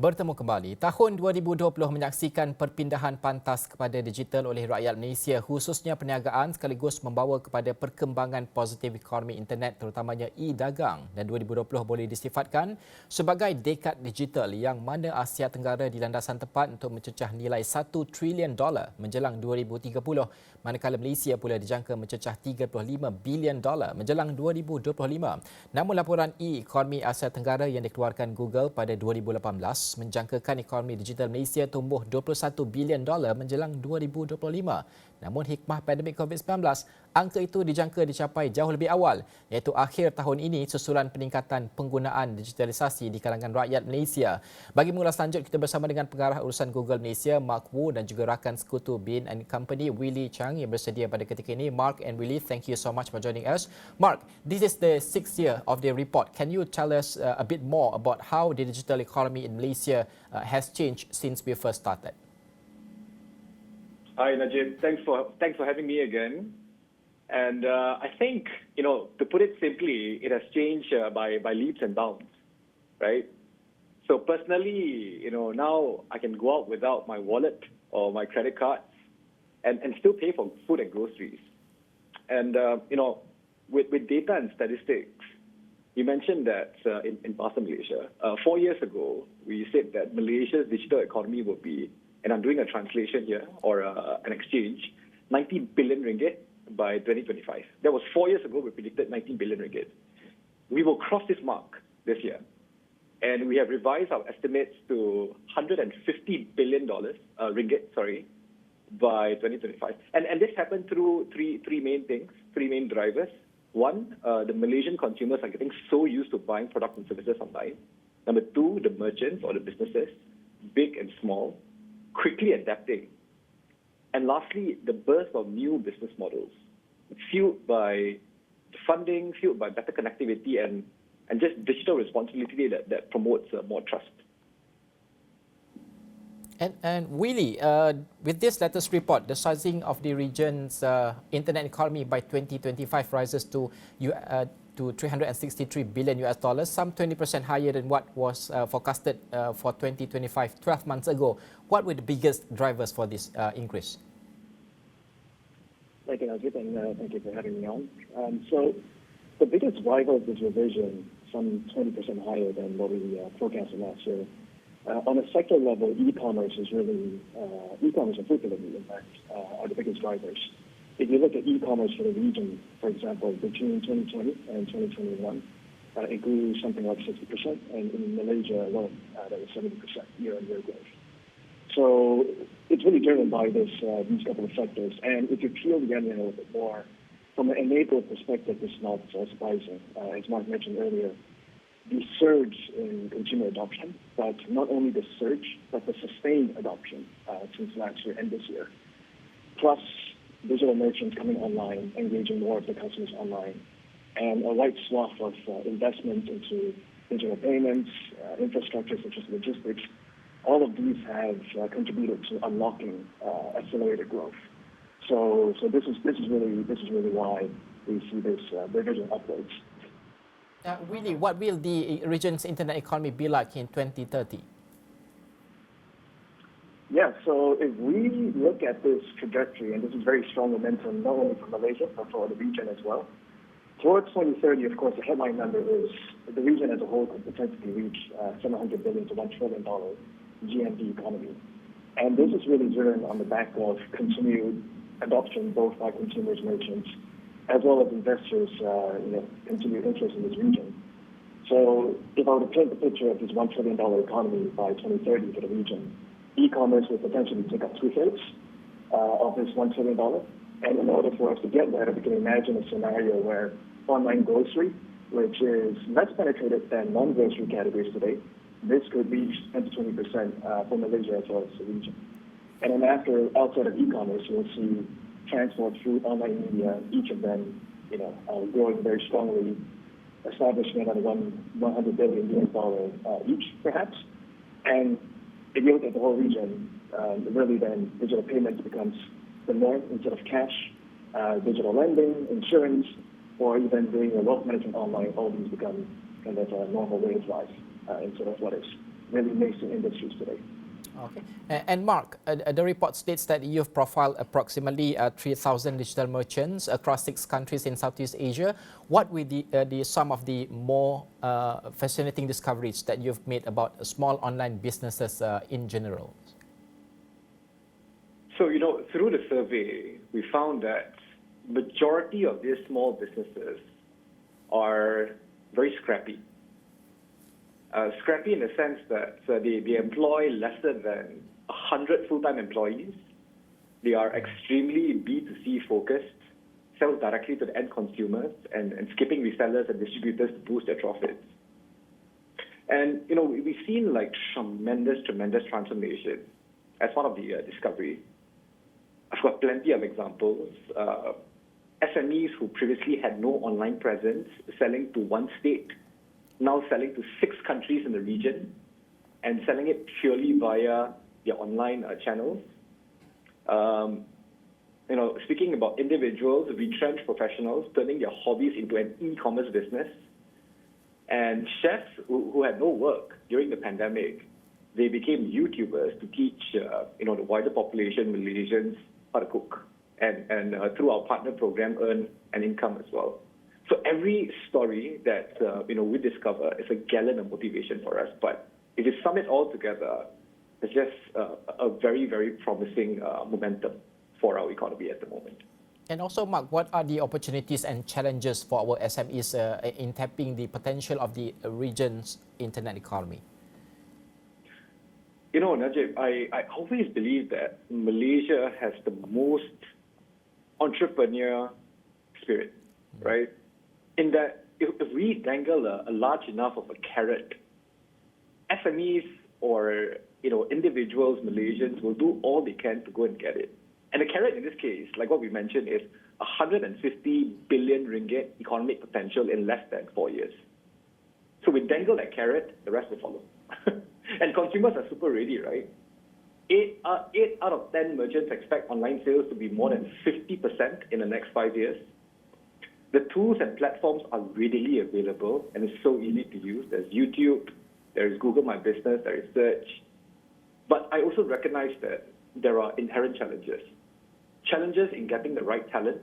Bertemu kembali. Tahun 2020 menyaksikan perpindahan pantas kepada digital oleh rakyat Malaysia, khususnya perniagaan sekaligus membawa kepada perkembangan positif ekonomi internet terutamanya e-dagang, dan 2020 boleh disifatkan sebagai dekad digital yang mana Asia Tenggara di landasan tepat untuk mencecah nilai 1 trilion dolar menjelang 2030, manakala Malaysia pula dijangka mencecah 35 bilion dolar menjelang 2025. Namun laporan e-ekonomi Asia Tenggara yang dikeluarkan Google pada 2018 menjangkakan ekonomi digital Malaysia tumbuh 21 bilion dolar menjelang 2025. Namun hikmah pandemik COVID-19, angka itu dijangka dicapai jauh lebih awal, iaitu akhir tahun ini susulan peningkatan penggunaan digitalisasi di kalangan rakyat Malaysia. Bagi mengulas lanjut, kita bersama dengan pengarah urusan Google Malaysia, Mark Wu, dan juga rakan sekutu Bin and Company, Willy Chang, yang bersedia pada ketika ini. Mark and Willy, thank you so much for joining us. Mark, this is the 6th year of the report. Can you tell us a bit more about how the digital economy in Malaysia has changed since we first started? Hi, Najib. Thanks for having me again. And I think, to put it simply, it has changed by leaps and bounds, right? So personally, now I can go out without my wallet or my credit cards and still pay for food and groceries. And, with data and statistics, you mentioned that in Pasar Malaysia, 4 years ago, we said that Malaysia's digital economy would be, and I'm doing a translation here, or an exchange, 90 billion ringgit by 2025. That was 4 years ago, we predicted 19 billion ringgit. We will cross this mark this year. And we have revised our estimates to 150 billion ringgit, by 2025. And this happened through three main things, three main drivers. One, the Malaysian consumers are getting so used to buying products and services online. Number two, the merchants or the businesses, big and small, quickly adapting. And lastly, the birth of new business models, fueled by funding, fueled by better connectivity, and just digital responsibility that promotes more trust. And Willy, with this latest report, the sizing of the region's internet economy by 2025 rises to 363 billion US dollars, some 20% higher than what was forecasted for 2025 12 months ago. What were the biggest drivers for this increase? Thank you, Najib, and thank you for having me on. So the biggest driver of this revision, some 20% higher than what we forecasted last year. On a sector level, e-commerce and food delivery, in fact, are the biggest drivers. If you look at e-commerce for the region, for example, between 2020 and 2021, it grew something like 60%, and in Malaysia alone, that was 70% year-on-year growth. So it's really driven by these couple of sectors. And if you peel the onion a little bit more, from an enabler perspective, it's not surprising. As Mark mentioned earlier, the surge in consumer adoption, but not only the surge, but the sustained adoption since last year and this year. Plus, digital merchants coming online, engaging more of the customers online, and a wide swath of investment into digital payments, infrastructure such as logistics. All of these have contributed to unlocking accelerated growth. So this is really why we see this revision upwards. Willy, what will the region's internet economy be like in 2030? Yeah, so if we look at this trajectory, and this is very strong momentum, not only for Malaysia, but for the region as well, towards 2030, of course, the headline number is the region as a whole could potentially reach $700 billion to $1 trillion GMV economy. And this is really driven on the back of continued adoption, both by consumers, merchants, as well as investors, continued interest in this region. So if I were to paint the picture of this $1 trillion economy by 2030 for the region, e-commerce will potentially take up 2/3 of this $1 trillion. And in order for us to get there, we can imagine a scenario where online grocery, which is less penetrated than non-grocery categories today, this could reach 10 to 20% for Malaysia as well as the region. And then outside of e-commerce, you'll see transport, food, online media, each of them, growing very strongly, establishing at $100 billion each, perhaps. And if you look at the whole region, really then digital payments becomes the norm instead of cash, digital lending, insurance, or even doing a wealth management online. All these become kind of a normal way of life instead of what is really nascent industries today. Okay. And Mark, the report states that you've profiled approximately 3,000 digital merchants across 6 countries in Southeast Asia. What were some of the more fascinating discoveries that you've made about small online businesses in general? So, through the survey, we found that majority of these small businesses are very scrappy. Scrappy in the sense that they employ lesser than 100 full-time employees. They are extremely B2C focused, sell directly to the end consumers, and skipping resellers and distributors to boost their profits. And, we've seen like tremendous transformation as part of the discovery. I've got plenty of examples. SMEs who previously had no online presence, selling to one state, now selling to 6 countries in the region, and selling it purely via their online channels. Speaking about individuals, retrenched professionals turning their hobbies into an e-commerce business, and chefs who had no work during the pandemic, they became YouTubers to teach the wider population, Malaysians, how to cook, and through our partner program earn an income as well. So every story that we discover is a gallon of motivation for us. But if you sum it all together, it's just a very, very promising momentum for our economy at the moment. And also, Mark, what are the opportunities and challenges for our SMEs in tapping the potential of the region's internet economy? Najib, I always believe that Malaysia has the most entrepreneur spirit, right? In that if we dangle a large enough of a carrot, SMEs or individuals, Malaysians will do all they can to go and get it. And the carrot in this case, like what we mentioned, is 150 billion ringgit economic potential in less than 4 years. So we dangle that carrot, the rest will follow. And consumers are super ready, right? 8 out of 10 merchants expect online sales to be more than 50% in the next 5 years. The tools and platforms are readily available and it's so easy to use. There's YouTube, there is Google My Business, there is search. But I also recognize that there are inherent challenges. Challenges in getting the right talent,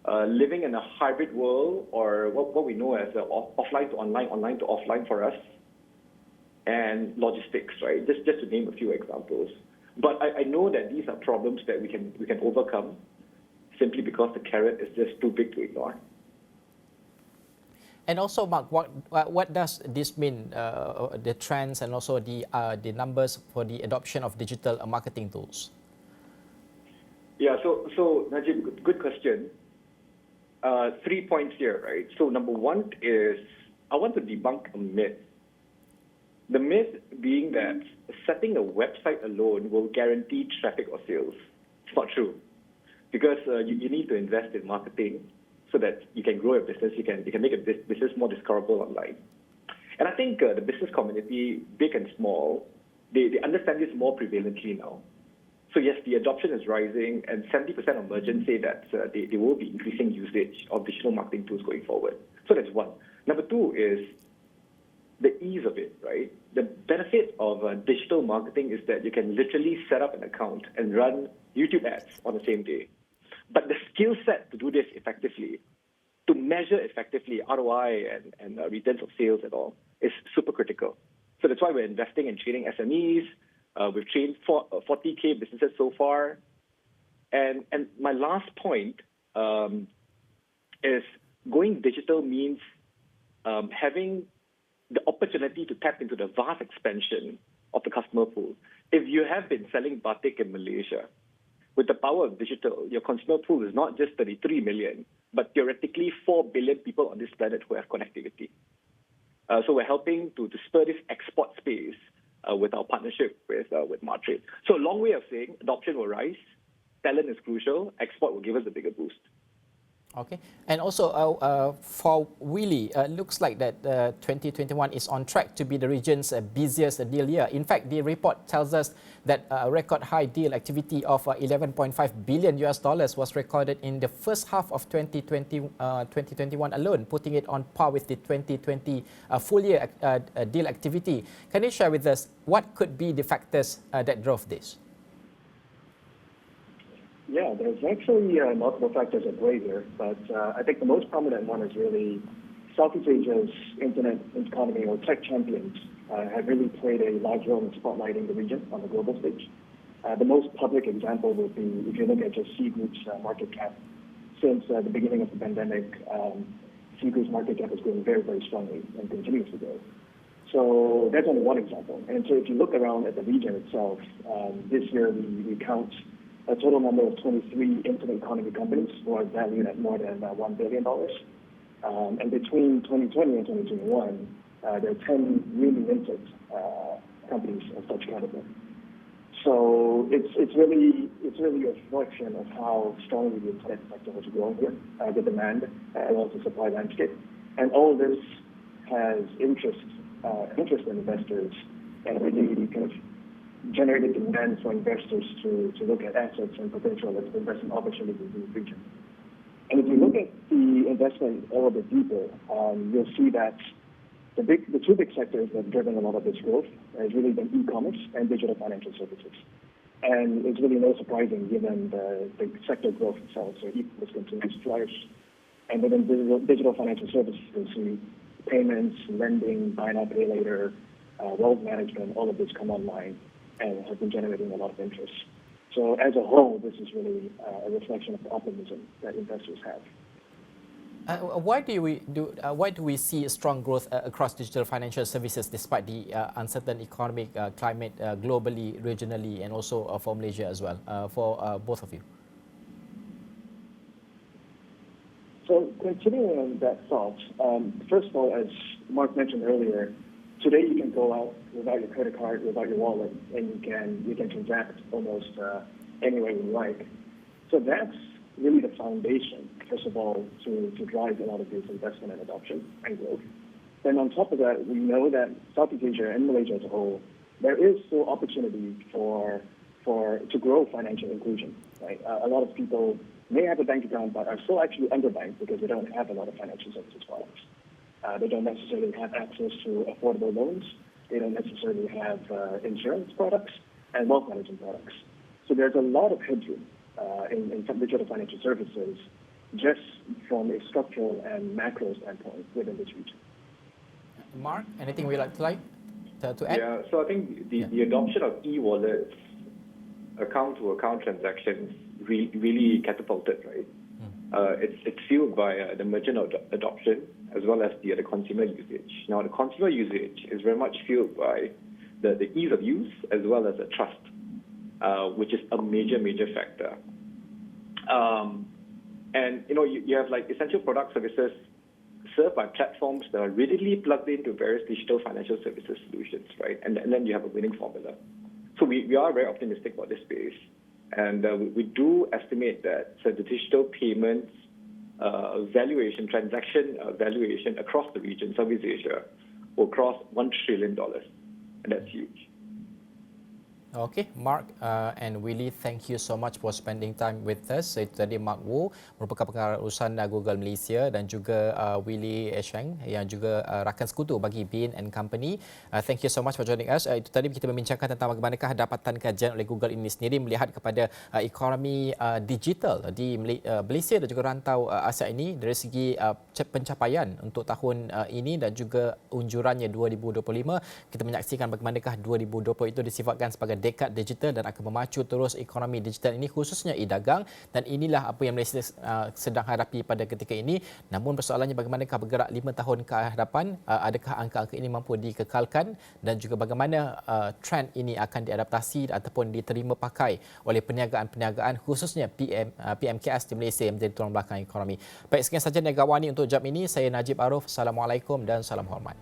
living in a hybrid world, or what we know as offline to online, online to offline for us, and logistics, right? Just to name a few examples. But I know that these are problems that we can overcome simply because the carrot is just too big to ignore. And also, Mark, what does this mean, the trends and also the numbers for the adoption of digital marketing tools? Yeah, so Najib, good question. 3 points here, right? So number one is I want to debunk a myth. The myth being that setting a website alone will guarantee traffic or sales. It's not true, because you need to invest in marketing so that you can grow your business, you can make a business more discoverable online. And I think the business community, big and small, they understand this more prevalently now. So yes, the adoption is rising, and 70% of merchants say that they will be increasing usage of digital marketing tools going forward. So that's one. Number two is the ease of it, right? The benefit of digital marketing is that you can literally set up an account and run YouTube ads on the same day. But the skill set to do this effectively, to measure effectively ROI and returns of sales at all, is super critical. So that's why we're investing in training SMEs. We've trained 40K businesses so far. And my last point is going digital means having the opportunity to tap into the vast expansion of the customer pool. If you have been selling batik in Malaysia, with the power of digital, your consumer pool is not just 33 million, but theoretically 4 billion people on this planet who have connectivity. So we're helping to spur this export space with our partnership with Martrade. So a long way of saying adoption will rise, talent is crucial, export will give us a bigger boost. Okay, and also for Willie, looks like that 2021 is on track to be the region's busiest deal year. In fact, the report tells us that a record high deal activity of 11.5 billion US dollars was recorded in the first half of 2021 alone, putting it on par with the 2020 full year deal activity. Can you share with us what could be the factors that drove this? Yeah, there's actually multiple factors at play here, but I think the most prominent one is really Southeast Asia's internet economy or tech champions have really played a large role in spotlighting the region on the global stage. The most public example would be if you look at just C Group's market cap. Since the beginning of the pandemic, C Group's market cap has grown very, very strongly and continues to grow. So that's only one example. And so if you look around at the region itself, this year we count a total number of 23 internet economy companies who are valued at more than $1 billion. And between 2020 and 2021, there are 10 newly minted companies of such caliber. So it's really a reflection of how strongly the internet sector has grown here, the demand and also supply landscape. And all this has interest in investors and really kind of generated demand for investors to look at assets and potential investment opportunities in the region. And if you look at the investment a little bit deeper, you'll see that the two big sectors that have driven a lot of this growth has really been e-commerce and digital financial services. And it's really no surprising given the sector growth itself. So e-commerce continues to flourish. And within digital financial services, you'll see payments, lending, buy now, pay later, wealth management, all of this come online and have been generating a lot of interest. So as a whole, this is really a reflection of the optimism that investors have. Why do we see strong growth across digital financial services despite the uncertain economic climate globally, regionally, and also for Malaysia as well, for both of you? So continuing on that thought, first of all, as Mark mentioned earlier, today you can go out without your credit card, without your wallet, and you can transact almost anywhere you like. So that's really the foundation, first of all, to drive a lot of this investment and adoption and growth. Then on top of that, we know that Southeast Asia and Malaysia as a whole, there is still opportunity to grow financial inclusion. Right? A lot of people may have a bank account but are still actually underbanked because they don't have a lot of financial services products. They don't necessarily have access to affordable loans. They don't necessarily have insurance products and wealth management products. So there's a lot of headroom in digital financial services just from a structural and macro standpoint within this region. Mark, anything we'd like to add? Yeah, so I think the adoption of e-wallets, account-to-account transactions really catapulted, right? It's fueled by the merchant adoption as well as the consumer usage. Now, the consumer usage is very much fueled by the ease of use as well as the trust, which is a major factor. And you have like essential product services served by platforms that are readily plugged into various digital financial services solutions, right? And then you have a winning formula. So we are very optimistic about this space. And we do estimate that the digital payments valuation, transaction valuation across the region, Southeast Asia, will cross $1 trillion. And that's huge. Okay, Mark and Willie, thank you so much for spending time with us. Itu tadi Mark Wu, merupakan pengarah urusan Google Malaysia, dan juga Willie Sheng yang juga rakan sekutu bagi Bain & Company. Thank you so much for joining us. Itu tadi kita membincangkan tentang bagaimanakah dapatan kajian oleh Google ini sendiri melihat kepada ekonomi digital di Malaysia dan juga rantau Asia ini dari segi pencapaian untuk tahun ini dan juga unjurannya 2025. Kita menyaksikan bagaimanakah 2020 itu disifatkan sebagai dekad digital dan akan memacu terus ekonomi digital ini, khususnya dagang, dan inilah apa yang Malaysia sedang hadapi pada ketika ini. Namun persoalannya bagaimanakah bergerak 5 tahun ke hadapan, adakah angka-angka ini mampu dikekalkan dan juga bagaimana trend ini akan diadaptasi ataupun diterima pakai oleh perniagaan-perniagaan, khususnya PMKS di Malaysia yang menjadi tulang belakang ekonomi. Baik, sekian sahaja Niaga AWANI untuk jam ini. Saya Najib Arif. Assalamualaikum dan salam hormat.